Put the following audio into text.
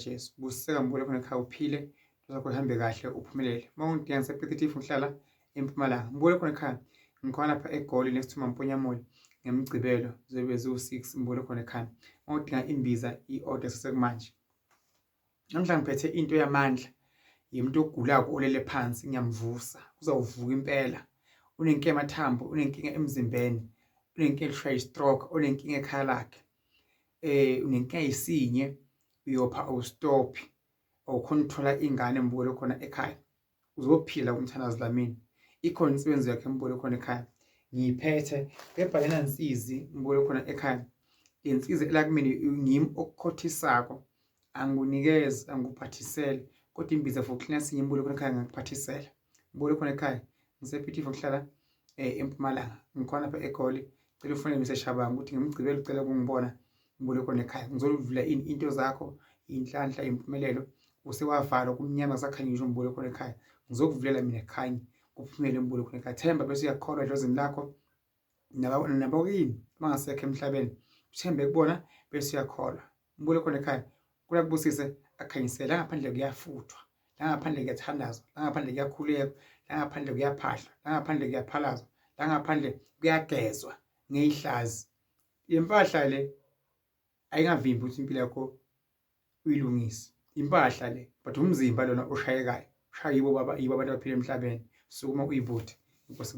Jesu. Busiseka mbule khona ekhaya uphile, zakho ihambe kahle uphumelele. Mawungidinga ngisepetitive ngihlala eMpumalanga. Mbule khona ekhaya. Ngikhona lapha eGoli next to Mamponyamoli. Ngemgcibelo zobe zu6 mbule khona ekhaya. Mawudinga imbiza i-order sesekumanje. Namhla ngiphethe into yamandla. Umuntu ogulako olele phansi ngiyamvusa. Uzawuvuka impela. Unenkinga emathambo, unenkinga emzimbeni, unenkinga eshaya stroke, unenkinga ekhaya lakhe. Unenkinga yisinye, uyopha awustop, awukhontrola ingane mbule khona ekhaya. Uzophila kumthanazi lamini. Ikhona insebenzo yakhe mbule khona ekhaya. Ngiyiphethe kepha lena insizi mbule khona ekhaya. Insizi ela kumini ngimi okukhothisako. Angunikeze, anguphathisele. Kodwa imbiza for clean sinye mbule khona ekhaya ngikuphathisela. Mbule khona ekhaya. Ngisepetitive ukuhlala eMpumalanga. Ngikhona lapha eGoli. Cela ufone miseshabanga ukuthi ngimgcibela ucela ukungibona mbule khona ekhaya. Ngizoluvula into zakho, inhlanhla impumelelo. Usewavala kumnyama sakhanyisho mbule khona ekhaya. Ngizokuvulela mina ekhaya. Kuphumele mbule khona ekhaya. Themba bese uyakholwa edlozini lakho. Nabawini bangasekho emhlabeni. Uthembe kubona bese uyakholwa. Mbule khona ekhaya. Kula kubusise akhanyisela ngaphandle kuyafuthwa. La ngaphandle kuyathandazwa, la ngaphandle kuyakhuleka, la ngaphandle kuyaphahla, la ngaphandle kuyaphalazwa, la ngaphandle kuyagezwa ngeyihlazi. Impahla le ayingavimbi ukuthi impilo yakho uyilungise. Impahla le but umzimba lona oshayekayo. Ushaya yibo abantu abaphila emhlabeni. Sukuma uyivuthe.